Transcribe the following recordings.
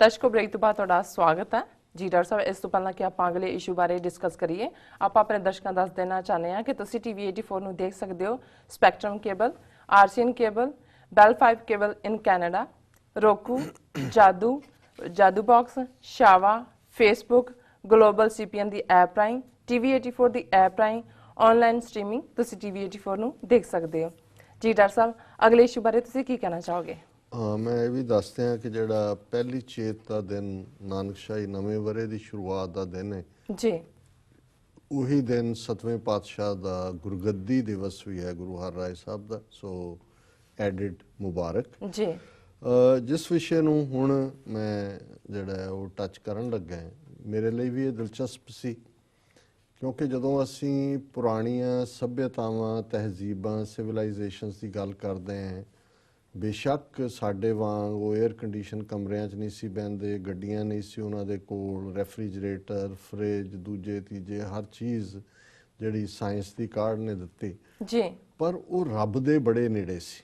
ਦਰਸ਼ਕੋ break ਤੋਂ ਬਾਅਦ ਤੁਹਾਡਾ ਸਵਾਗਤ ਹੈ ਜੀ ਡਾਕਟਰ ਸਾਹਿਬ। ਇਸ ਤੋਂ ਪਹਿਲਾਂ ਕਿ ਆਪਾਂ ਅਗਲੇ ਇਸ਼ੂ ਬਾਰੇ ਡਿਸਕਸ ਕਰੀਏ, ਆਪਾਂ ਆਪਣੇ ਦਰਸ਼ਕਾਂ ਦੱਸ ਦੇਣਾ ਚਾਹੁੰਦੇ ਹਾਂ ਕਿ ਤੁਸੀਂ ਟੀਵੀ 84 ਨੂੰ ਦੇਖ ਸਕਦੇ ਹੋ spectrum cable, RCN cable, Bell 5 cable in Canada, roku, Jadoo box, ਸ਼ਾਵਾ, ਫੇਸਬੁੱਕ, ਗਲੋਬਲ ਸੀਪੀਐਨ ਦੀ ਐਪ ਰਾਹੀਂ, ਟੀਵੀ 84 ਦੀ ਐਪ ਰਾਹੀਂ ਆਨਲਾਈਨ ਸਟ੍ਰੀਮਿੰਗ ਤੁਸੀਂ ਟੀਵੀ 84 ਨੂੰ ਦੇਖ ਸਕਦੇ ਹੋ। ਜੀ ਡਾਕਟਰ ਸਾਹਿਬ, ਅਗਲੇ ਇਸ਼ੂ ਬਾਰੇ ਤੁਸੀਂ ਕੀ ਕਹਿਣਾ ਚਾਹੋਗੇ? मैं ये भी दसते हैं कि जिहड़ा पहली चेत का दिन नानकशाही नवे वरे की शुरुआत का दिन है जी, उही दिन 7वें पातशाह का गुरगद्दी दिवस भी है गुरु हर राय साहब का। सो एडिड मुबारक जी। जिस विषय नूं हुण मैं जिहड़ा है वो टच करन लगा है, मेरे लिए भी ये दिलचस्प सी क्योंकि जदों असी पुरानियां सभ्यतावां तहजीबां सिविलाइजेशनस की गल करते हैं, बेशक साडे वांग वो एयर कंडीशन कमरियां च नहीं सी बहिंदे, गड्डियां नहीं सी उन्हां दे कोल, रेफ्रिजरेटर, फ्रिज, दूजे तीजे हर चीज़ जिहड़ी साइंस की काढ़ ने दित्ती जी, पर वो रब दे बड़े नेड़े सी।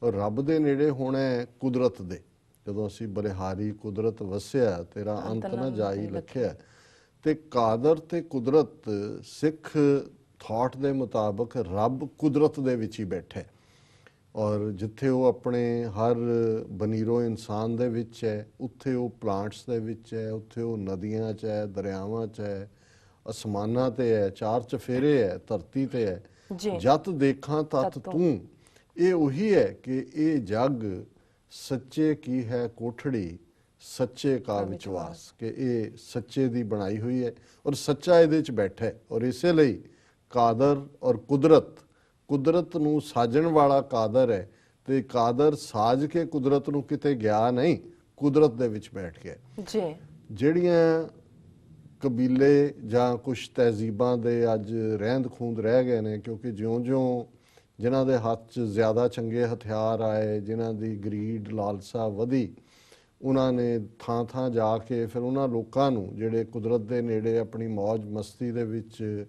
और रब दे नेड़े होना है कुदरत दे। जदों असी बलिहारी कुदरत वसिया तेरा अंत ना जाई लखिया, ते कादर ते कुदरत सिख थॉट दे मुताबक रब कुदरत दे विच ही बैठे और जिथे वो अपने हर बनीरो इंसान दे विच है, उत्थे वो प्लांट्स दे विच है, उत्थे वो नदियां च है, दरियावां च है, आसमानां ते है, चार चफेरे है, धरती ते है, जत देखा तत तू। ये उही है कि ये जग सच्चे की है कोठड़ी सच्चे का विश्वास, कि ये सच्चे दी बनाई हुई है और सच्चा इहदे च बैठा है। और इसे लई कादर और कुदरत, कुदरत नूं साजण वाला कादर है ते कादर साज के कुदरत नूं किते गया नहीं, कुदरत दे विच बैठ गया जी। ਜਿਹੜੀਆਂ कबीले ਜਾਂ कुछ तहजीबां दे अज ਰਹਿੰਦ ਖੂੰਦ ਰਹਿ ਗਏ ਨੇ, क्योंकि ਜਿਉਂ-ਜਿਉਂ ਜਿਨ੍ਹਾਂ ਦੇ ਹੱਥ 'ਚ ਜ਼ਿਆਦਾ ਚੰਗੇ ਹਥਿਆਰ ਆਏ, ਜਿਨ੍ਹਾਂ ਦੀ ਗਰੀਡ ਲਾਲਸਾ ਵਧੀ, ਉਹਨਾਂ ਨੇ ਥਾਂ-ਥਾਂ ਜਾ ਕੇ ਫਿਰ ਉਹਨਾਂ ਲੋਕਾਂ ਨੂੰ ਜਿਹੜੇ ਕੁਦਰਤ ਦੇ ਨੇੜੇ ਆਪਣੀ ਮौज ਮਸਤੀ ਦੇ ਵਿੱਚ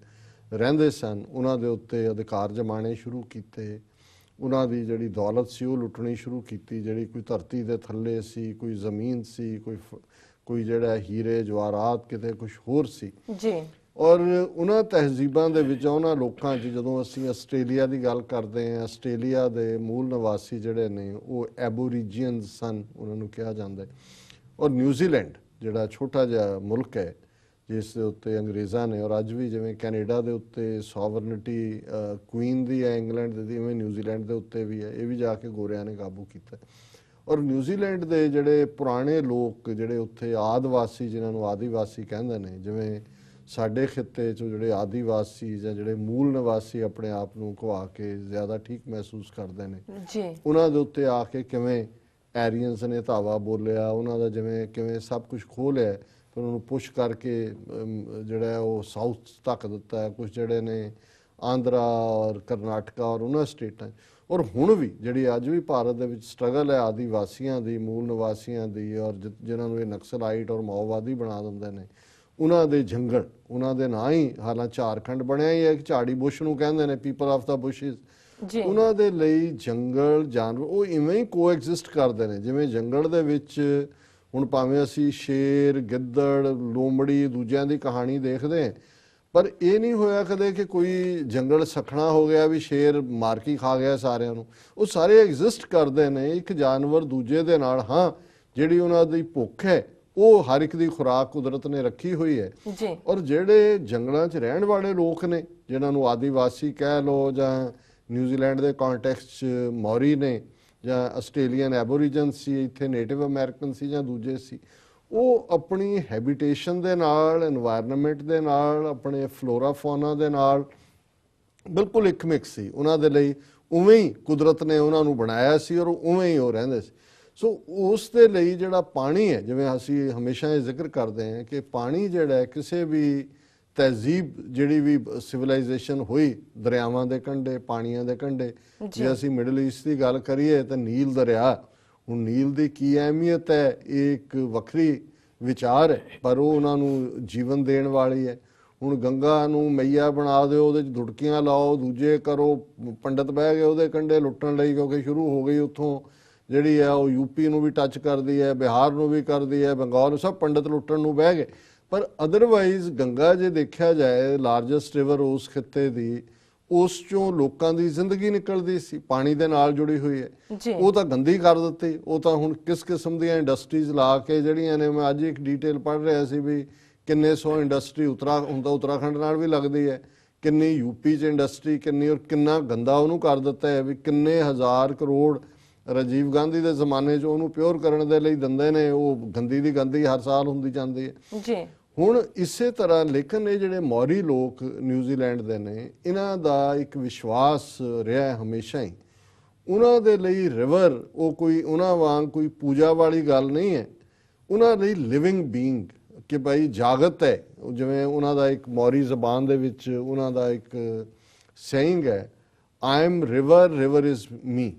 ਰਹਿੰਦੇ ਸਨ, ਉਹਨਾਂ ਦੇ ਉੱਤੇ ਅਧਿਕਾਰ ਜਮਾਣੇ ਸ਼ੁਰੂ ਕੀਤੇ। ਉਹਨਾਂ ਦੀ ਜਿਹੜੀ ਦੌਲਤ ਸੀ ਉਹ ਲੁੱਟਣੀ ਸ਼ੁਰੂ ਕੀਤੀ, ਜਿਹੜੀ ਕੋਈ ਧਰਤੀ ਦੇ ਥੱਲੇ ਸੀ, ਕੋਈ ਜ਼ਮੀਨ ਸੀ, ਕੋਈ ਜਿਹੜਾ ਹੀਰੇ ਜਵਾਹਰਾਤ ਕਿਤੇ ਕੁਛ ਹੋਰ ਸੀ ਜੀ। ਔਰ ਉਹਨਾਂ ਤਹਿਜ਼ੀਬਾਂ ਦੇ ਵਿੱਚ ਉਹਨਾਂ ਲੋਕਾਂ 'ਚ ਜਦੋਂ ਅਸੀਂ ਆਸਟ੍ਰੇਲੀਆ ਦੀ ਗੱਲ ਕਰਦੇ ਹਾਂ, ਆਸਟ੍ਰੇਲੀਆ ਦੇ ਮੂਲ ਨਿਵਾਸੀ ਜਿਹੜੇ ਨੇ ਉਹ ਐਬੋਰੀਜੀਅਨਸ ਸਨ, ਉਹਨਾਂ ਨੂੰ ਕਿਹਾ ਜਾਂਦਾ। ਔਰ ਨਿਊਜ਼ੀਲੈਂਡ ਜਿਹੜਾ ਛੋਟਾ ਜਿਹਾ ਮੁਲਕ ਹੈ ਜਿਸ ਦੇ ਉੱਤੇ ਅੰਗਰੇਜ਼ਾਂ ਨੇ, ਔਰ ਅੱਜ ਵੀ ਜਿਵੇਂ ਕੈਨੇਡਾ ਦੇ ਉੱਤੇ ਸੋਵਰਨਿਟੀ ਕੁਈਨ ਦੀ ਹੈ ਇੰਗਲੈਂਡ ਦੀ, ਇਵੇਂ ਨਿਊਜ਼ੀਲੈਂਡ ਦੇ ਉੱਤੇ ਵੀ ਹੈ, ਇਹ ਵੀ ਜਾ ਕੇ ਗੋਰਿਆਂ ਨੇ ਕਾਬੂ ਕੀਤਾ। ਔਰ ਨਿਊਜ਼ੀਲੈਂਡ ਦੇ ਜਿਹੜੇ ਪੁਰਾਣੇ ਲੋਕ ਜਿਹੜੇ ਉੱਥੇ ਆਦਿਵਾਸੀ, ਜਿਨ੍ਹਾਂ ਨੂੰ ਆदिवासी ਕਹਿੰਦੇ ਨੇ, ਜਿਵੇਂ ਸਾਡੇ ਖਿੱਤੇ 'ਚ ਜਿਹੜੇ ਆदिवासी ਜਾਂ ਜਿਹੜੇ ਮੂਲ ਨਿਵਾਸੀ ਆਪਣੇ ਆਪ ਨੂੰ ਕਹਾ ਕੇ ਜ਼ਿਆਦਾ ਠੀਕ ਮਹਿਸੂਸ ਕਰਦੇ ਨੇ ਜੀ, ਉਹਨਾਂ ਦੇ ਉੱਤੇ ਆ ਕੇ ਕਿਵੇਂ ਐਰੀਅਨਸ ਨੇ ਧਾਵਾ ਬੋਲਿਆ, ਉਹਨਾਂ ਦਾ ਜਿਵੇਂ ਕਿਵੇਂ ਸਭ ਕੁਝ ਖੋਹ ਲਿਆ, ਫਿਰ ਉਹਨੂੰ ਪੁਸ਼ ਕਰਕੇ ਜਿਹੜਾ ਉਹ ਸਾਊਥ ਤੱਕ ਦਿੱਤਾ ਹੈ, ਕੁਛ ਜਿਹੜੇ ਨੇ ਆਂਧਰਾ ਔਰ ਕਰਨਾਟਕਾ ਔਰ ਉਹਨਾਂ ਸਟੇਟਾਂ। ਔਰ ਹੁਣ ਵੀ ਜਿਹੜੀ ਅੱਜ ਵੀ ਭਾਰਤ ਦੇ ਵਿੱਚ ਸਟਰਗਲ ਹੈ ਆदिवासियों ਦੀ, ਮੂਲ ਨਿਵਾਸੀਆਂ ਦੀ, ਔਰ ਜਿਨ੍ਹਾਂ ਨੂੰ ਇਹ ਨਕਸਲਾਈਟ ਔਰ ਮਾਓਵਾਦੀ ਬਣਾ ਦਿੰਦੇ ਨੇ, ਉਹਨਾਂ ਦੇ ਜੰਗਲ, ਉਹਨਾਂ ਦੇ ਨਾਂ ਹੀ ਹਾਲਾਂਕਿ ਝਾਰਖੰਡ ਬਣਿਆ ਹੀ ਹੈ, ਝਾੜੀ ਬੁਸ਼ ਨੂੰ ਕਹਿੰਦੇ ਨੇ, ਪੀਪਲ ਆਫ ਦਾ ਬੁਸ਼ਿਸ। ਉਹਨਾਂ ਦੇ ਲਈ ਜੰਗਲ ਜਾਨਵਰ ਉਹ ਇਵੇਂ ਹੀ ਕੋਐਗਜ਼ਿਸਟ ਕਰਦੇ ਨੇ ਜਿਵੇਂ ਜੰਗਲ ਦੇ ਵਿੱਚ ਹੁਣ ਭਾਵੇਂ ਅਸੀਂ ਸ਼ੇਰ, ਗਿੱਦੜ, ਲੋਮੜੀ, ਦੂਜਿਆਂ ਦੀ ਕਹਾਣੀ ਦੇਖਦੇ ਹਾਂ, ਪਰ ਇਹ ਨਹੀਂ ਹੋਇਆ ਕਦੇ ਕਿ ਕੋਈ ਜੰਗਲ ਸਖਣਾ ਹੋ ਗਿਆ ਵੀ ਸ਼ੇਰ ਮਾਰ ਕੇ ਖਾ ਗਿਆ ਸਾਰਿਆਂ ਨੂੰ। ਉਹ ਸਾਰੇ ਐਗਜ਼ਿਸਟ ਕਰਦੇ ਨੇ ਇੱਕ ਜਾਨਵਰ ਦੂਜੇ ਦੇ ਨਾਲ। ਹਾਂ, ਜਿਹੜੀ ਉਹਨਾਂ ਦੀ ਭੁੱਖ ਹੈ ਉਹ ਹਰ ਇੱਕ ਦੀ ਖੁਰਾਕ ਕੁਦਰਤ ਨੇ ਰੱਖੀ ਹੋਈ ਹੈ। ਔਰ ਜਿਹੜੇ ਜੰਗਲਾਂ 'ਚ ਰਹਿਣ ਵਾਲੇ ਲੋਕ ਨੇ, ਜਿਨ੍ਹਾਂ ਨੂੰ ਆदिवासी ਕਹਿ ਲਓ ਜਾਂ ਨਿਊਜ਼ੀਲੈਂਡ ਦੇ ਕੰਟੈਕਸਟ 'ਚ ਮੌਰੀ ਨੇ ਜਾਂ ਆਸਟ੍ਰੇਲੀਅਨ ਐਬੋਰੀਜਨ ਸੀ, ਇੱਥੇ ਨੇਟਿਵ ਅਮਰੀਕਨ ਸੀ ਜਾਂ ਦੂਜੇ ਸੀ, ਉਹ ਆਪਣੀ ਹੈਬਿਟੇਸ਼ਨ ਦੇ ਨਾਲ, ਇਨਵਾਇਰਨਮੈਂਟ ਦੇ ਨਾਲ, ਆਪਣੇ ਫਲੋਰਾ ਫੌਨਾ ਦੇ ਨਾਲ ਬਿਲਕੁਲ ਇੱਕ ਮਿਕਸ ਸੀ। ਉਹਨਾਂ ਦੇ ਲਈ ਉਵੇਂ ਹੀ ਕੁਦਰਤ ਨੇ ਉਹਨਾਂ ਨੂੰ ਬਣਾਇਆ ਸੀ ਔਰ ਉਵੇਂ ਹੀ ਉਹ ਰਹਿੰਦੇ ਸੀ। ਸੋ ਉਸ ਦੇ ਲਈ ਜਿਹੜਾ ਪਾਣੀ ਹੈ, ਜਿਵੇਂ ਅਸੀਂ ਹਮੇਸ਼ਾ ਇਹ ਜ਼ਿਕਰ ਕਰਦੇ ਹਾਂ ਕਿ ਪਾਣੀ ਜਿਹੜਾ ਹੈ ਕਿਸੇ ਵੀ ਤਹਿਜ਼ੀਬ ਜਿਹੜੀ ਵੀ ਸਿਵਲਾਈਜੇਸ਼ਨ ਹੋਈ ਦਰਿਆਵਾਂ ਦੇ ਕੰਢੇ, ਪਾਣੀਆਂ ਦੇ ਕੰਢੇ, ਜੇ ਅਸੀਂ ਮਿਡਲ ਈਸਟ ਦੀ ਗੱਲ ਕਰੀਏ ਤਾਂ ਨੀਲ ਦਰਿਆ, ਹੁਣ ਨੀਲ ਦੀ ਕੀ ਅਹਿਮੀਅਤ ਹੈ ਇਹ ਇੱਕ ਵੱਖਰੀ ਵਿਚਾਰ ਹੈ, ਪਰ ਉਹ ਉਹਨਾਂ ਨੂੰ ਜੀਵਨ ਦੇਣ ਵਾਲੀ ਹੈ। ਹੁਣ ਗੰਗਾ ਨੂੰ ਮਈਆ ਬਣਾ ਦਿਓ, ਉਹਦੇ 'ਚ ਦੁੜਕੀਆਂ ਲਾਓ, ਦੂਜੇ ਕਰੋ, ਪੰਡਤ ਬਹਿ ਗਏ ਉਹਦੇ ਕੰਢੇ ਲੁੱਟਣ ਲਈ, ਕਿਉਂਕਿ ਸ਼ੁਰੂ ਹੋ ਗਈ ਉੱਥੋਂ ਜਿਹੜੀ ਹੈ ਉਹ ਯੂਪੀ ਨੂੰ ਵੀ ਟੱਚ ਕਰਦੀ ਹੈ, ਬਿਹਾਰ ਨੂੰ ਵੀ ਕਰਦੀ ਹੈ, ਬੰਗਾਲ ਨੂੰ, ਸਭ ਪੰਡਤ ਲੁੱਟਣ ਨੂੰ ਬਹਿ ਗਏ। ਪਰ ਅਦਰਵਾਈਜ਼ ਗੰਗਾ ਜੇ ਦੇਖਿਆ ਜਾਏ ਲਾਰਜੈਸਟ ਰਿਵਰ ਉਸ ਖਿੱਤੇ ਦੀ, ਉਸ ਚੋਂ ਲੋਕਾਂ ਦੀ ਜ਼ਿੰਦਗੀ ਨਿਕਲਦੀ ਸੀ, ਪਾਣੀ ਦੇ ਨਾਲ ਜੁੜੀ ਹੋਈ ਹੈ। ਉਹ ਤਾਂ ਗੰਦੀ ਕਰ ਦਿੱਤੀ। ਉਹ ਤਾਂ ਹੁਣ ਕਿਸ ਕਿਸਮ ਦੀਆਂ ਇੰਡਸਟਰੀਜ਼ ਲਾ ਕੇ ਜਿਹੜੀਆਂ ਨੇ, ਮੈਂ ਅੱਜ ਇੱਕ ਡੀਟੇਲ ਪੜ੍ਹ ਰਿਹਾ ਸੀ ਵੀ ਕਿੰਨੇ ਸੌ ਇੰਡਸਟਰੀ ਹੁਣ ਤਾਂ ਉੱਤਰਾਖੰਡ ਨਾਲ ਵੀ ਲੱਗਦੀ ਹੈ, ਕਿੰਨੀ ਯੂਪੀ 'ਚ ਇੰਡਸਟਰੀ ਕਿੰਨੀ, ਔਰ ਕਿੰਨਾ ਗੰਦਾ ਉਹਨੂੰ ਕਰ ਦਿੱਤਾ ਹੈ ਵੀ ਕਿੰਨੇ ਹਜ਼ਾਰ ਕਰੋੜ ਰਾਜੀਵ ਗਾਂਧੀ ਦੇ ਜ਼ਮਾਨੇ 'ਚ ਉਹਨੂੰ ਪਿਓਰ ਕਰਨ ਦੇ ਲਈ ਦਿੰਦੇ ਨੇ। ਉਹ ਗੰਦੀ ਦੀ ਗੰਦੀ ਹਰ ਸਾਲ ਹੁੰਦੀ ਜਾਂਦੀ ਹੈ ਜੀ। ਹੁਣ ਇਸੇ ਤਰ੍ਹਾਂ ਲੇਕਿਨ ਇਹ ਜਿਹੜੇ ਮੌਰੀ ਲੋਕ ਨਿਊਜ਼ੀਲੈਂਡ ਦੇ ਨੇ, ਇਹਨਾਂ ਦਾ ਇੱਕ ਵਿਸ਼ਵਾਸ ਰਿਹਾ ਹਮੇਸ਼ਾ ਹੀ, ਉਹਨਾਂ ਦੇ ਲਈ ਰਿਵਰ ਉਹ ਕੋਈ ਉਹਨਾਂ ਵਾਂਗ ਕੋਈ ਪੂਜਾ ਵਾਲੀ ਗੱਲ ਨਹੀਂ ਹੈ, ਉਹਨਾਂ ਲਈ ਲਿਵਿੰਗ ਬੀਇੰਗ ਕਿ ਭਾਈ ਜਾਗਤ ਹੈ। ਜਿਵੇਂ ਉਹਨਾਂ ਦਾ ਇੱਕ ਮੌਰੀ ਜ਼ਬਾਨ ਦੇ ਵਿੱਚ ਉਹਨਾਂ ਦਾ ਇੱਕ ਸੇਇੰਗ ਹੈ, I am river, river is me,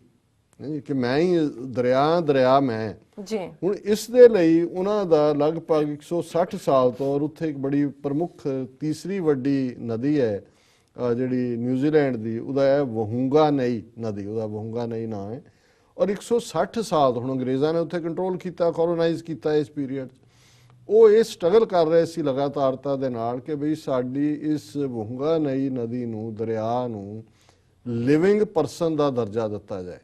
ਕਿ ਮੈਂ ਹੀ ਦਰਿਆ, ਦਰਿਆ ਮੈਂ ਜੀ। ਹੁਣ ਇਸ ਦੇ ਲਈ ਉਹਨਾਂ ਦਾ ਲਗਭਗ 160 ਸਾਲ ਤੋਂ, ਔਰ ਉੱਥੇ ਇੱਕ ਬੜੀ ਪ੍ਰਮੁੱਖ ਤੀਸਰੀ ਵੱਡੀ ਨਦੀ ਹੈ ਜਿਹੜੀ ਨਿਊਜ਼ੀਲੈਂਡ ਦੀ, ਉਹਦਾ ਹੈ ਵਹੂੰਗਾ ਨਈ ਨਦੀ, ਉਹਦਾ ਵਹੂੰਗਾ ਨਈ ਨਾਂ ਹੈ। ਔਰ 160 ਸਾਲ ਤੋਂ ਹੁਣ ਅੰਗਰੇਜ਼ਾਂ ਨੇ ਉੱਥੇ ਕੰਟਰੋਲ ਕੀਤਾ, ਕੋਲੋਨਾਈਜ਼ ਕੀਤਾ ਇਸ ਪੀਰੀਅਡ 'ਚ। ਉਹ ਇਹ ਸਟਰਗਲ ਕਰ ਰਹੇ ਸੀ ਲਗਾਤਾਰਤਾ ਦੇ ਨਾਲ ਕਿ ਬਈ ਸਾਡੀ ਇਸ ਵਹੂੰਗਾ ਨਈ ਨਦੀ ਨੂੰ, ਦਰਿਆ ਨੂੰ ਲਿਵਿੰਗ ਪਰਸਨ ਦਾ ਦਰਜਾ ਦਿੱਤਾ ਜਾਏ,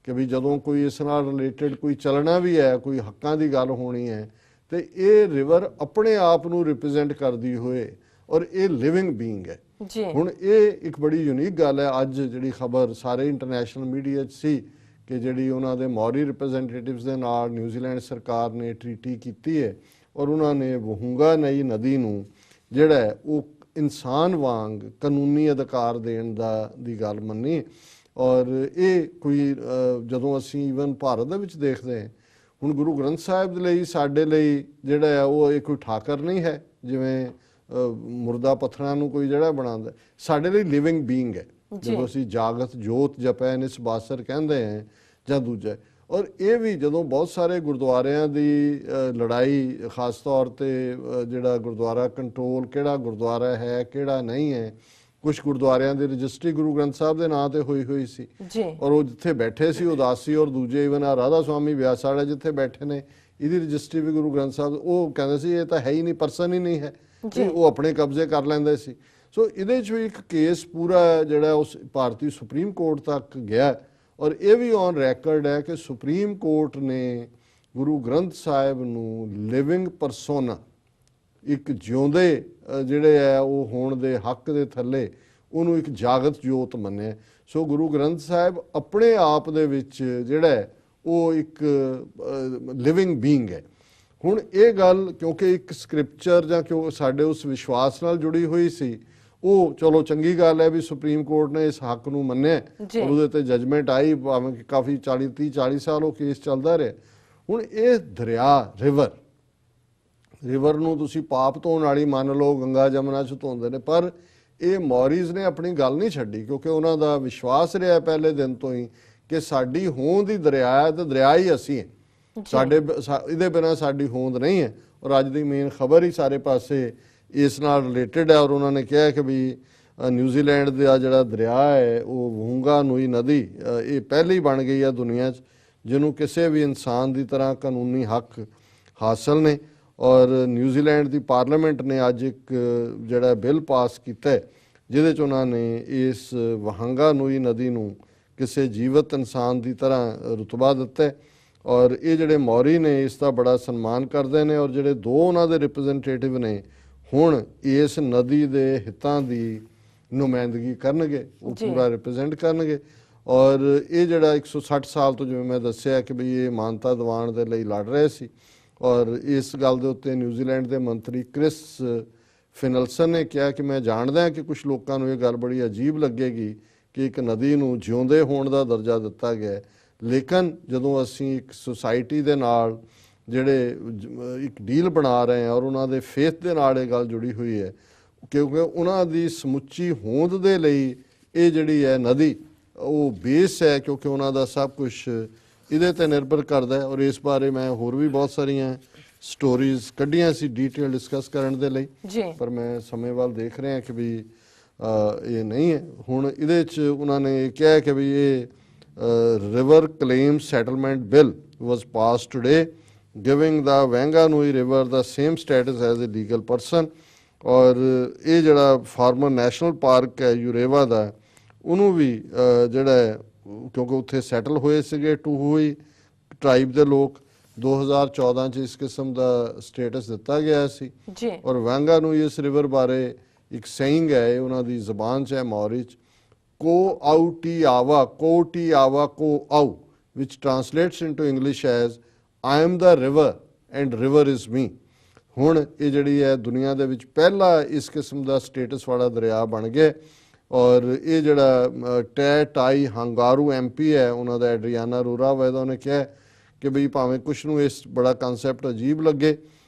ਕਿ ਵੀ ਜਦੋਂ ਕੋਈ ਇਸ ਨਾਲ ਰਿਲੇਟਡ ਕੋਈ ਚੱਲਣਾ ਵੀ ਹੈ, ਕੋਈ ਹੱਕਾਂ ਦੀ ਗੱਲ ਹੋਣੀ ਹੈ, ਤੇ ਇਹ ਰਿਵਰ ਆਪਣੇ ਆਪ ਨੂੰ ਰਿਪਰੈਜ਼ੈਂਟ ਕਰਦੀ ਹੋਏ, ਔਰ ਇਹ ਲਿਵਿੰਗ ਬੀਇੰਗ ਹੈ ਜੀ। ਹੁਣ ਇਹ ਇੱਕ ਬੜੀ ਯੂਨੀਕ ਗੱਲ ਹੈ। ਅੱਜ ਜਿਹੜੀ ਖਬਰ ਸਾਰੇ ਇੰਟਰਨੈਸ਼ਨਲ ਮੀਡੀਆ 'ਚ ਸੀ ਕਿ ਜਿਹੜੀ ਉਹਨਾਂ ਦੇ ਮੌਰੀ ਰਿਪਰੈਜ਼ੈਂਟੇਟਿਵਸ ਦੇ ਨਾਲ ਨਿਊਜ਼ੀਲੈਂਡ ਸਰਕਾਰ ਨੇ ਟਰੀਟੀ ਕੀਤੀ ਹੈ, ਔਰ ਉਹਨਾਂ ਨੇ ਵਹੂੰਗਾ ਨਈ ਨਦੀ ਨੂੰ ਜਿਹੜਾ ਉਹ ਇਨਸਾਨ ਵਾਂਗ ਕਾਨੂੰਨੀ ਅਧਿਕਾਰ ਦੇਣ ਦੀ ਗੱਲ ਮੰਨੀ। ਔਰ ਇਹ ਕੋਈ ਜਦੋਂ ਅਸੀਂ ਈਵਨ ਭਾਰਤ ਦੇ ਵਿੱਚ ਦੇਖਦੇ ਹਾਂ, ਹੁਣ ਗੁਰੂ ਗ੍ਰੰਥ ਸਾਹਿਬ ਦੇ ਲਈ ਸਾਡੇ ਲਈ ਜਿਹੜਾ ਹੈ ਉਹ ਇਹ ਕੋਈ ਠਾਕਰ ਨਹੀਂ ਹੈ ਜਿਵੇਂ ਮੁਰਦਾ ਪੱਥਰਾਂ ਨੂੰ ਕੋਈ ਜਿਹੜਾ ਬਣਾਉਂਦਾ, ਸਾਡੇ ਲਈ ਲਿਵਿੰਗ ਬੀਇੰਗ ਹੈ। ਜਦੋਂ ਅਸੀਂ ਜਾਗਤ ਜੋਤ ਜਪੈ ਨਿਸ ਬਾਸਰ ਕਹਿੰਦੇ ਹਾਂ ਜਾਂ ਦੂਜਾ। ਔਰ ਇਹ ਵੀ ਜਦੋਂ ਬਹੁਤ ਸਾਰੇ ਗੁਰਦੁਆਰਿਆਂ ਦੀ ਲੜਾਈ, ਖਾਸ ਤੌਰ 'ਤੇ ਜਿਹੜਾ ਗੁਰਦੁਆਰਾ ਕੰਟਰੋਲ, ਕਿਹੜਾ ਗੁਰਦੁਆਰਾ ਹੈ ਕਿਹੜਾ ਨਹੀਂ ਹੈ, ਕੁਝ ਗੁਰਦੁਆਰਿਆਂ ਦੀ ਰਜਿਸਟਰੀ ਗੁਰੂ ਗ੍ਰੰਥ ਸਾਹਿਬ ਦੇ ਨਾਂ ਤੇ ਹੋਈ ਸੀ, ਔਰ ਉਹ ਜਿੱਥੇ ਬੈਠੇ ਸੀ ਉਦਾਸੀ, ਔਰ ਦੂਜੇ ਈਵਨ ਆ ਰਾਧਾ ਸੁਆਮੀ ਵਿਆਸ ਵਾਲੇ ਜਿੱਥੇ ਬੈਠੇ ਨੇ, ਇਹਦੀ ਰਜਿਸਟਰੀ ਵੀ ਗੁਰੂ ਗ੍ਰੰਥ ਸਾਹਿਬ, ਉਹ ਕਹਿੰਦੇ ਸੀ ਇਹ ਤਾਂ ਹੈ ਹੀ ਨਹੀਂ, ਪਰਸਨ ਹੀ ਨਹੀਂ ਹੈ, ਉਹ ਆਪਣੇ ਕਬਜ਼ੇ ਕਰ ਲੈਂਦੇ ਸੀ। ਸੋ ਇਹਦੇ 'ਚ ਵੀ ਇੱਕ ਕੇਸ ਪੂਰਾ ਜਿਹੜਾ ਉਸ ਭਾਰਤੀ ਸੁਪਰੀਮ ਕੋਰਟ ਤੱਕ ਗਿਆ, ਔਰ ਇਹ ਵੀ ਔਨ ਰੈਕਰਡ ਹੈ ਕਿ ਸੁਪਰੀਮ ਕੋਰਟ ਨੇ ਗੁਰੂ ਗ੍ਰੰਥ ਸਾਹਿਬ ਨੂੰ ਲਿਵਿੰਗ ਪਰਸੋਨਾ, ਇੱਕ ਜਿਉਂਦੇ ਜਿਹੜੇ ਹੈ ਉਹ ਹੋਣ ਦੇ ਹੱਕ ਦੇ ਥੱਲੇ ਉਹਨੂੰ ਇੱਕ ਜਾਗਤ ਜੋਤ ਮੰਨਿਆ। ਸੋ ਗੁਰੂ ਗ੍ਰੰਥ ਸਾਹਿਬ ਆਪਣੇ ਆਪ ਦੇ ਵਿੱਚ ਜਿਹੜਾ ਉਹ ਇੱਕ ਲਿਵਿੰਗ ਬੀਇੰਗ ਹੈ। ਹੁਣ ਇਹ ਗੱਲ ਕਿਉਂਕਿ ਇੱਕ ਸਕ੍ਰਿਪਚਰ ਜਾਂ ਕਿਉਂ ਸਾਡੇ ਉਸ ਵਿਸ਼ਵਾਸ ਨਾਲ ਜੁੜੀ ਹੋਈ ਸੀ, ਉਹ ਚਲੋ ਚੰਗੀ ਗੱਲ ਹੈ ਵੀ ਸੁਪਰੀਮ ਕੋਰਟ ਨੇ ਇਸ ਹੱਕ ਨੂੰ ਮੰਨਿਆ, ਔਰ ਉਹਦੇ ਤੇ ਜਜਮੈਂਟ ਆਈ, ਭਾਵੇਂ ਕਿ ਕਾਫੀ 30-40 ਸਾਲ ਉਹ ਕੇਸ ਚੱਲਦਾ ਰਿਹਾ। ਹੁਣ ਇਹ ਦਰਿਆ ਰਿਵਰ ਨੂੰ ਤੁਸੀਂ ਪਾਪ ਧੋਣ ਵਾਲੀ ਮੰਨ ਲਓ, ਗੰਗਾ ਜਮਨਾ 'ਚ ਧੋਂਦੇ ਨੇ, ਪਰ ਇਹ ਮੌਰੀਜ਼ ਨੇ ਆਪਣੀ ਗੱਲ ਨਹੀਂ ਛੱਡੀ, ਕਿਉਂਕਿ ਉਹਨਾਂ ਦਾ ਵਿਸ਼ਵਾਸ ਰਿਹਾ ਪਹਿਲੇ ਦਿਨ ਤੋਂ ਹੀ ਕਿ ਸਾਡੀ ਹੋਂਦ ਹੀ ਦਰਿਆ ਹੈ ਤੇ ਦਰਿਆ ਹੀ ਅਸੀਂ ਹੈ, ਸਾਡੇ ਇਹਦੇ ਬਿਨਾਂ ਸਾਡੀ ਹੋਂਦ ਨਹੀਂ ਹੈ। ਔਰ ਅੱਜ ਦੀ ਮੇਨ ਖਬਰ ਹੀ ਸਾਰੇ ਪਾਸੇ ਇਸ ਨਾਲ ਰਿਲੇਟਡ ਹੈ, ਔਰ ਉਹਨਾਂ ਨੇ ਕਿਹਾ ਕਿ ਵੀ ਨਿਊਜ਼ੀਲੈਂਡ ਦਾ ਜਿਹੜਾ ਦਰਿਆ ਹੈ ਉਹ ਵਹੂੰਗਾ ਨਈ ਨਦੀ, ਇਹ ਪਹਿਲੀ ਬਣ ਗਈ ਹੈ ਦੁਨੀਆ 'ਚ ਜਿਹਨੂੰ ਕਿਸੇ ਵੀ ਇਨਸਾਨ ਦੀ ਤਰ੍ਹਾਂ ਕਾਨੂੰਨੀ ਹੱਕ ਹਾਸਲ ਨੇ। ਔਰ ਨਿਊਜ਼ੀਲੈਂਡ ਦੀ ਪਾਰਲੀਮੈਂਟ ਨੇ ਅੱਜ ਇੱਕ ਜਿਹੜਾ ਬਿੱਲ ਪਾਸ ਕੀਤਾ ਜਿਹਦੇ 'ਚ ਉਹਨਾਂ ਨੇ ਇਸ ਵਹੂੰਗਾ ਨਈ ਨਦੀ ਨੂੰ ਕਿਸੇ ਜੀਵਤ ਇਨਸਾਨ ਦੀ ਤਰ੍ਹਾਂ ਰੁਤਬਾ ਦਿੱਤਾ, ਔਰ ਇਹ ਜਿਹੜੇ ਮੌਰੀ ਨੇ ਇਸ ਦਾ ਬੜਾ ਸਨਮਾਨ ਕਰਦੇ ਨੇ। ਔਰ ਜਿਹੜੇ ਦੋ ਉਹਨਾਂ ਦੇ ਰਿਪਰੈਜ਼ੈਂਟੇਟਿਵ ਨੇ ਹੁਣ ਇਸ ਨਦੀ ਦੇ ਹਿੱਤਾਂ ਦੀ ਨੁਮਾਇੰਦਗੀ ਕਰਨਗੇ, ਉਹ ਪੂਰਾ ਰਿਪਰੈਜ਼ੈਂਟ ਕਰਨਗੇ। ਔਰ ਇਹ ਜਿਹੜਾ 160 ਸਾਲ ਤੋਂ ਜਿਵੇਂ ਮੈਂ ਦੱਸਿਆ ਕਿ ਵੀ ਇਹ ਮਾਨਤਾ ਦਿਵਾਉਣ ਦੇ ਲਈ ਲੜ ਰਹੇ ਸੀ, ਔਰ ਇਸ ਗੱਲ ਦੇ ਉੱਤੇ ਨਿਊਜ਼ੀਲੈਂਡ ਦੇ ਮੰਤਰੀ ਕ੍ਰਿਸ ਫਿਨਲਸਨ ਨੇ ਕਿਹਾ ਕਿ ਮੈਂ ਜਾਣਦਾ ਕਿ ਕੁਝ ਲੋਕਾਂ ਨੂੰ ਇਹ ਗੱਲ ਬੜੀ ਅਜੀਬ ਲੱਗੇਗੀ ਕਿ ਇੱਕ ਨਦੀ ਨੂੰ ਜਿਉਂਦੇ ਹੋਣ ਦਾ ਦਰਜਾ ਦਿੱਤਾ ਗਿਆ, ਲੇਕਿਨ ਜਦੋਂ ਅਸੀਂ ਇੱਕ ਸੁਸਾਇਟੀ ਦੇ ਨਾਲ ਜਿਹੜੇ ਇੱਕ ਡੀਲ ਬਣਾ ਰਹੇ ਹਾਂ ਔਰ ਉਹਨਾਂ ਦੇ ਫੇਥ ਦੇ ਨਾਲ ਇਹ ਗੱਲ ਜੁੜੀ ਹੋਈ ਹੈ, ਕਿਉਂਕਿ ਉਹਨਾਂ ਦੀ ਸਮੁੱਚੀ ਹੋਂਦ ਦੇ ਲਈ ਇਹ ਜਿਹੜੀ ਹੈ ਨਦੀ ਉਹ ਬੇਸ ਹੈ, ਕਿਉਂਕਿ ਉਹਨਾਂ ਦਾ ਸਭ ਕੁਝ ਇਹਦੇ ਤੇ ਨਿਰਭਰ ਕਰਦਾ ਹੈ। ਔਰ ਇਸ ਬਾਰੇ ਮੈਂ ਹੋਰ ਵੀ ਬਹੁਤ ਸਾਰੀਆਂ ਸਟੋਰੀਜ਼ ਕੱਢੀਆਂ ਸੀ ਡੀਟੇਲ ਡਿਸਕਸ ਕਰਨ ਦੇ ਲਈ, ਪਰ ਮੈਂ ਸਮੇਂ ਵੱਲ ਦੇਖ ਰਿਹਾ ਕਿ ਵੀ ਇਹ ਨਹੀਂ ਹੈ। ਹੁਣ ਇਹਦੇ 'ਚ ਉਹਨਾਂ ਨੇ ਕਿਹਾ ਕਿ ਵੀ ਇਹ river claim settlement bill was passed today, giving the Wanganui River the same status as a legal person. ਔਰ ਇਹ ਜਿਹੜਾ ਫਾਰਮਰ ਨੈਸ਼ਨਲ ਪਾਰਕ ਹੈ ਯੂਰੇਵਾ ਦਾ, ਉਹਨੂੰ ਵੀ ਜਿਹੜਾ ਹੈ, ਕਿਉਂਕਿ ਉੱਥੇ ਸੈਟਲ ਹੋਏ ਸੀਗੇ ਟੂਹੂਈ ਟ੍ਰਾਈਬ ਦੇ ਲੋਕ, 2014 ਚ ਇਸ ਕਿਸਮ ਦਾ ਸਟੇਟਸ ਦਿੱਤਾ ਗਿਆ ਸੀ ਜੀ। ਔਰ ਵਾਂਗਾਨੂਈ ਇਸ ਰਿਵਰ ਬਾਰੇ ਇੱਕ ਸੇਇੰਗ ਹੈ, ਉਹਨਾਂ ਦੀ ਜ਼ਬਾਨ 'ਚ ਹੈ ਮੌਰੀ 'ਚ, ਕੋ ਆਊਟੀ ਆਵਾ ਕੋ ਆਊ, which translates into English as I am the river and river is me। ਹੁਣ ਇਹ ਜਿਹੜੀ ਹੈ ਦੁਨੀਆ ਦੇ ਵਿੱਚ ਪਹਿਲਾ ਇਸ ਕਿਸਮ ਦਾ ਸਟੇਟਸ ਵਾਲਾ ਦਰਿਆ ਬਣ ਗਿਆ। ਔਰ ਇਹ ਜਿਹੜਾ ਟੈ ਟਾਈ ਹੰਗਾਰੂ MP ਹੈ ਉਹਨਾਂ ਦਾ, ਐਡਰੀਆਨਾ ਅਰੋਰਾ ਵੈਦਾ, ਉਹਨੇ ਕਿਹਾ ਕਿ ਬਈ ਭਾਵੇਂ ਕੁਛ ਨੂੰ ਇਸ ਬੜਾ ਕਨਸੈਪਟ ਅਜੀਬ ਲੱਗੇ,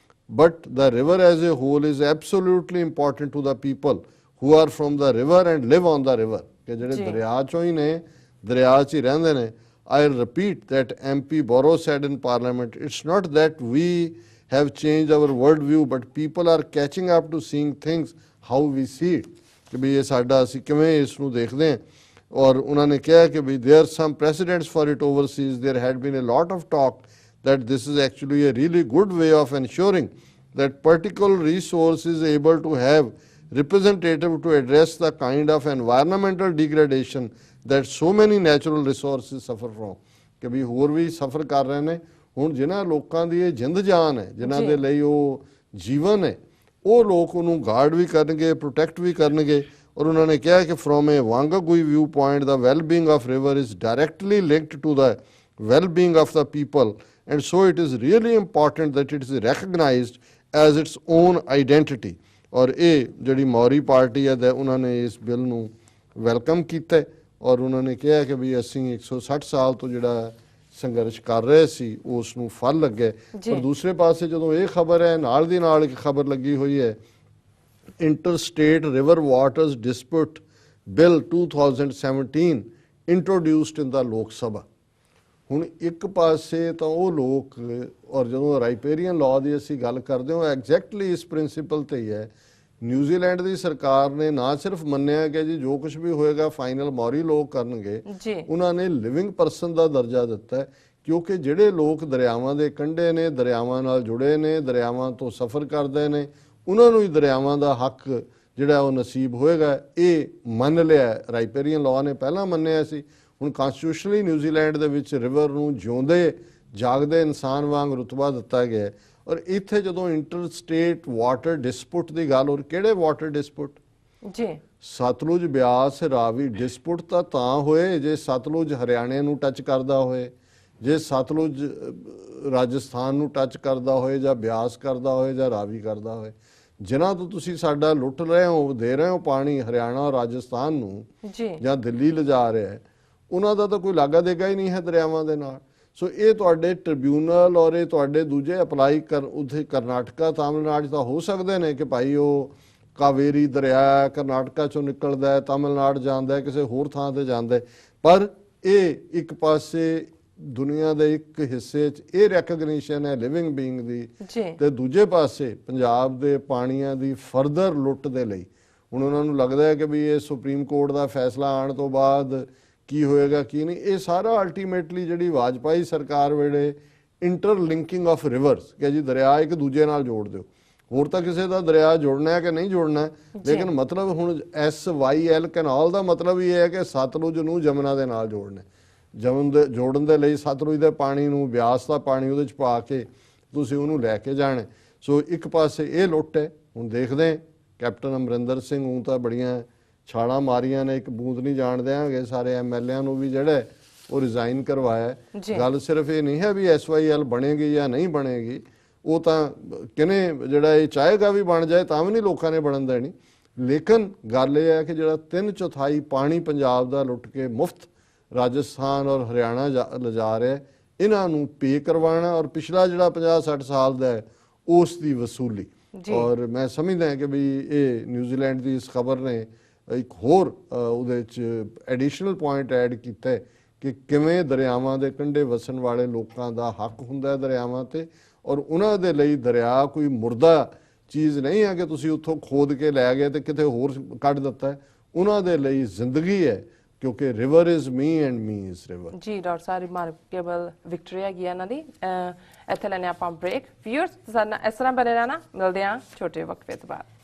but the river as a whole is absolutely important to the people who are from the river and live on the river, ਕਿ ਜਿਹੜੇ ਦਰਿਆ ਚੋਂ ਹੀ ਨੇ, ਦਰਿਆ 'ਚ ਹੀ ਰਹਿੰਦੇ ਨੇ। I repeat that MP Boro said in Parliament, it's not that we have changed our worldview, but people are catching up to seeing things how we see it, कि भी ये साडा असी किवें इस नूं देखदे हां। और उन्होंने कहा कि भी there are some precedents for it overseas, there had been a lot of talk that this is actually a really good way of ensuring that particular resource is able to have representative to address the kind of environmental degradation that so many natural resources suffer from, ਕਿ ਵੀ ਹੋਰ ਵੀ ਸਫਰ ਕਰ ਰਹੇ ਨੇ। ਹੁਣ ਜਿਨ੍ਹਾਂ ਲੋਕਾਂ ਦੀ ਇਹ ਜਿੰਦ ਜਾਨ ਹੈ, ਜਿਨ੍ਹਾਂ ਦੇ ਲਈ ਉਹ ਜੀਵਨ ਹੈ, ਉਹ ਲੋਕ ਉਹਨੂੰ ਗਾਰਡ ਵੀ ਕਰਨਗੇ, ਪ੍ਰੋਟੈਕਟ ਵੀ ਕਰਨਗੇ। ਔਰ ਉਹਨਾਂ ਨੇ ਕਿਹਾ ਕਿ from a Whanganui view point the well being of river is directly linked to the well being of the people, and so it is really important that it is recognised as its own identity. ਔਰ ਇਹ ਜਿਹੜੀ ਮੌਰੀ party ਹੈ ਉਹਨਾਂ ਨੇ ਇਸ bill ਨੂੰ welcome ਕੀਤਾ ਔਰ ਉਹਨਾਂ ਨੇ ਕਿਹਾ ਕਿ ਵੀ ਅਸੀਂ 160 ਸਾਲ ਤੋਂ ਜਿਹੜਾ ਸੰਘਰਸ਼ ਕਰ ਰਹੇ ਸੀ ਉਸ ਨੂੰ ਫਲ ਲੱਗੇ। ਪਰ ਦੂਸਰੇ ਪਾਸੇ ਜਦੋਂ ਇਹ ਖਬਰ ਹੈ, ਨਾਲ ਦੀ ਨਾਲ ਇੱਕ ਖਬਰ ਲੱਗੀ ਹੋਈ ਹੈ, interstate river waters dispute bill 2017 introduced in the Lok Sabha. ਹੁਣ ਇੱਕ ਪਾਸੇ ਤਾਂ ਉਹ ਲੋਕ, ਔਰ ਜਦੋਂ ਰਾਈਪੇਰੀਅਨ ਲਾਅ ਦੀ ਅਸੀਂ ਗੱਲ ਕਰਦੇ ਹਾਂ, ਐਗਜ਼ੈਕਟਲੀ ਇਸ ਪ੍ਰਿੰਸੀਪਲ ਤੇ ਹੀ ਹੈ। ਨਿਊਜ਼ੀਲੈਂਡ ਦੀ ਸਰਕਾਰ ਨੇ ਨਾ ਸਿਰਫ ਮੰਨਿਆ ਕਿ ਜੀ ਜੋ ਕੁਝ ਵੀ ਹੋਏਗਾ ਫਾਈਨਲ ਮੌਰੀ ਲੋਕ ਕਰਨਗੇ, ਉਹਨਾਂ ਨੇ ਲਿਵਿੰਗ ਪਰਸਨ ਦਾ ਦਰਜਾ ਦਿੱਤਾ ਹੈ, ਕਿਉਂਕਿ ਜਿਹੜੇ ਲੋਕ ਦਰਿਆਵਾਂ ਦੇ ਕੰਢੇ ਨੇ, ਦਰਿਆਵਾਂ ਨਾਲ ਜੁੜੇ ਨੇ, ਦਰਿਆਵਾਂ ਤੋਂ ਸਫ਼ਰ ਕਰਦੇ ਨੇ, ਉਹਨਾਂ ਨੂੰ ਹੀ ਦਰਿਆਵਾਂ ਦਾ ਹੱਕ ਜਿਹੜਾ ਉਹ ਨਸੀਬ ਹੋਏਗਾ। ਇਹ ਮੰਨ ਲਿਆ ਰਾਈਪੇਰੀਅਨ ਲਾਅ ਨੇ, ਪਹਿਲਾਂ ਮੰਨਿਆ ਸੀ। ਹੁਣ ਕਨਸਟੀਟਿਊਸ਼ਨਲੀ ਨਿਊਜ਼ੀਲੈਂਡ ਦੇ ਵਿੱਚ ਰਿਵਰ ਨੂੰ ਜਿਉਂਦੇ ਜਾਗਦੇ ਇਨਸਾਨ ਵਾਂਗ ਰੁਤਬਾ ਦਿੱਤਾ ਗਿਆ। ਔਰ ਇੱਥੇ ਜਦੋਂ ਇੰਟਰ ਸਟੇਟ ਵਾਟਰ ਡਿਸਪਿਊਟ ਦੀ ਗੱਲ, ਔਰ ਕਿਹੜੇ ਵਾਟਰ ਡਿਸਪਿਊਟ ਜੀ, ਸਤਲੁਜ ਬਿਆਸ ਰਾਵੀ ਡਿਸਪਿਊਟ ਤਾਂ ਹੋਏ ਜੇ ਸਤਲੁਜ ਹਰਿਆਣੇ ਨੂੰ ਟੱਚ ਕਰਦਾ ਹੋਏ, ਜੇ ਸਤਲੁਜ ਰਾਜਸਥਾਨ ਨੂੰ ਟੱਚ ਕਰਦਾ ਹੋਏ, ਜਾਂ ਬਿਆਸ ਕਰਦਾ ਹੋਏ, ਜਾਂ ਰਾਵੀ ਕਰਦਾ ਹੋਏ। ਜਿਨ੍ਹਾਂ ਤੋਂ ਤੁਸੀਂ ਸਾਡਾ ਲੁੱਟ ਰਹੇ ਹੋ, ਦੇ ਰਹੇ ਹੋ ਪਾਣੀ ਹਰਿਆਣਾ ਔਰ ਰਾਜਸਥਾਨ ਨੂੰ, ਜਾਂ ਦਿੱਲੀ ਲਿਜਾ ਰਿਹਾ ਹੈ, ਉਹਨਾਂ ਦਾ ਤਾਂ ਕੋਈ ਲਾਗਾ ਦੇਗਾ ਹੀ ਨਹੀਂ ਹੈ ਦਰਿਆਵਾਂ ਦੇ ਨਾਲ। ਸੋ ਇਹ ਤੁਹਾਡੇ ਟ੍ਰਿਬਿਊਨਲ ਔਰ ਇਹ ਤੁਹਾਡੇ ਦੂਜੇ ਅਪਲਾਈ ਉੱਥੇ ਕਰਨਾਟਕਾ, ਤਾਮਿਲਨਾਡੂ ਤਾਂ ਹੋ ਸਕਦੇ ਨੇ ਕਿ ਭਾਈ ਉਹ ਕਾਵੇਰੀ ਦਰਿਆ ਕਰਨਾਟਕਾ ਚੋਂ ਨਿਕਲਦਾ ਹੈ, ਤਾਮਿਲਨਾਡੂ ਜਾਂਦਾ, ਕਿਸੇ ਹੋਰ ਥਾਂ ਤੇ ਜਾਂਦਾ, ਪਰ ਇਹ ਇੱਕ ਪਾਸੇ ਦੁਨੀਆ ਦੇ ਇੱਕ ਹਿੱਸੇ 'ਚ ਇਹ ਰੈਕਗਨੀਸ਼ਨ ਹੈ ਲਿਵਿੰਗ ਬੀਇੰਗ ਦੀ, ਤੇ ਦੂਜੇ ਪਾਸੇ ਪੰਜਾਬ ਦੇ ਪਾਣੀਆਂ ਦੀ ਫਰਦਰ ਲੁੱਟ ਦੇ ਲਈ ਹੁਣ ਉਹਨਾਂ ਨੂੰ ਲੱਗਦਾ ਹੈ ਕਿ ਵੀ ਇਹ ਸੁਪਰੀਮ ਕੋਰਟ ਦਾ ਫੈਸਲਾ ਆਉਣ ਤੋਂ ਬਾਅਦ ਕੀ ਹੋਏਗਾ ਕੀ ਨਹੀਂ। ਇਹ ਸਾਰਾ ਅਲਟੀਮੇਟਲੀ ਜਿਹੜੀ ਵਾਜਪਾਈ ਸਰਕਾਰ ਵੇਲੇ ਇੰਟਰਲਿੰਕਿੰਗ ਆਫ ਰਿਵਰਸ, ਕਿ ਜੀ ਦਰਿਆ ਇੱਕ ਦੂਜੇ ਨਾਲ ਜੋੜ ਦਿਓ, ਹੋਰ ਤਾਂ ਕਿਸੇ ਦਾ ਦਰਿਆ ਜੋੜਨਾ ਹੈ ਕਿ ਨਹੀਂ ਜੋੜਨਾ, ਲੇਕਿਨ ਮਤਲਬ ਹੁਣ SYL ਕੈਨਾਲ ਦਾ ਮਤਲਬ ਇਹ ਹੈ ਕਿ ਸਤਲੁਜ ਨੂੰ ਜਮਨਾ ਦੇ ਨਾਲ ਜੋੜਨਾ। ਜੋੜਨ ਦੇ ਲਈ ਸਤਲੁਜ ਦੇ ਪਾਣੀ ਨੂੰ, ਬਿਆਸ ਦਾ ਪਾਣੀ ਉਹਦੇ 'ਚ ਪਾ ਕੇ ਤੁਸੀਂ ਉਹਨੂੰ ਲੈ ਕੇ ਜਾਣਾ। ਸੋ ਇੱਕ ਪਾਸੇ ਇਹ ਲੁੱਟ ਹੈ। ਹੁਣ ਦੇਖਦੇ ਕੈਪਟਨ ਅਮਰਿੰਦਰ ਸਿੰਘ ਨੂੰ ਤਾਂ ਬੜੀਆਂ ਛਾਲਾਂ ਮਾਰੀਆਂ ਨੇ, ਇੱਕ ਬੂੰਦ ਨਹੀਂ ਜਾਣ ਦਿਆਂਗੇ, ਸਾਰੇ MLA ਨੂੰ ਵੀ ਜਿਹੜਾ ਉਹ ਰਿਜ਼ਾਈਨ ਕਰਵਾਇਆ। ਗੱਲ ਸਿਰਫ ਇਹ ਨਹੀਂ ਹੈ ਵੀ SYL ਬਣੇਗੀ ਜਾਂ ਨਹੀਂ ਬਣੇਗੀ, ਉਹ ਤਾਂ ਕਿਨੇ ਜਿਹੜਾ ਇਹ ਚਾਹੇਗਾ ਵੀ ਬਣ ਜਾਏ ਤਾਂ ਵੀ ਨਹੀਂ ਲੋਕਾਂ ਨੇ ਬਣਨ ਦੇਣੀ। ਲੇਕਿਨ ਗੱਲ ਇਹ ਹੈ ਕਿ ਜਿਹੜਾ 3/4 ਪਾਣੀ ਪੰਜਾਬ ਦਾ ਲੁੱਟ ਕੇ ਮੁਫਤ ਰਾਜਸਥਾਨ ਔਰ ਹਰਿਆਣਾ ਲਿਜਾ ਰਿਹਾ, ਇਹਨਾਂ ਨੂੰ ਪੇ ਕਰਵਾਉਣਾ, ਔਰ ਪਿਛਲਾ ਜਿਹੜਾ 50-60 ਸਾਲ ਦਾ ਹੈ ਉਸ ਦੀ ਵਸੂਲੀ। ਔਰ ਮੈਂ ਸਮਝਦਾ ਕਿ ਵੀ ਇਹ ਨਿਊਜ਼ੀਲੈਂਡ ਦੀ ਇਸ ਖਬਰ ਨੇ ਇੱਕ ਹੋਰ ਉਹਦੇ 'ਚ ਐਡੀਸ਼ਨਲ ਪੁਆਇੰਟ ਐਡ ਕੀਤਾ ਕਿ ਕਿਵੇਂ ਦਰਿਆਵਾਂ ਦੇ ਕੰਢੇ ਵਸਣ ਵਾਲੇ ਲੋਕਾਂ ਦਾ ਹੱਕ ਹੁੰਦਾ ਹੈ ਦਰਿਆਵਾਂ 'ਤੇ, ਔਰ ਉਹਨਾਂ ਦੇ ਲਈ ਦਰਿਆ ਕੋਈ ਮੁਰਦਾ ਚੀਜ਼ ਨਹੀਂ ਹੈ ਕਿ ਤੁਸੀਂ ਉੱਥੋਂ ਖੋਦ ਕੇ ਲੈ ਗਏ ਤੇ ਕਿਤੇ ਹੋਰ ਕੱਢ ਦਿੱਤਾ ਹੈ। ਉਹਨਾਂ ਦੇ ਲਈ ਜ਼ਿੰਦਗੀ ਹੈ, ਕਿਉਂਕਿ river is me and me is river. ਜੀ ਡਾਕਟਰ ਸਾਹਿਬ, ਰਿਮਾਰਕੇਬਲ ਵਿਕਟਰੀ ਹੈਗੀ ਆ ਇਹਨਾਂ ਦੀ। ਇੱਥੇ ਲੈਣੇ ਆਪਾਂ ਬ੍ਰੇਕ। ਵਿਊਅਰਸ ਸਾਡੇ ਨਾਲ ਇਸ ਤਰ੍ਹਾਂ ਬਣੇ ਰਹਿਣਾ, ਮਿਲਦੇ ਹਾਂ ਛੋਟੇ ਵਕਫੇ ਤੋਂ ਬਾਅਦ।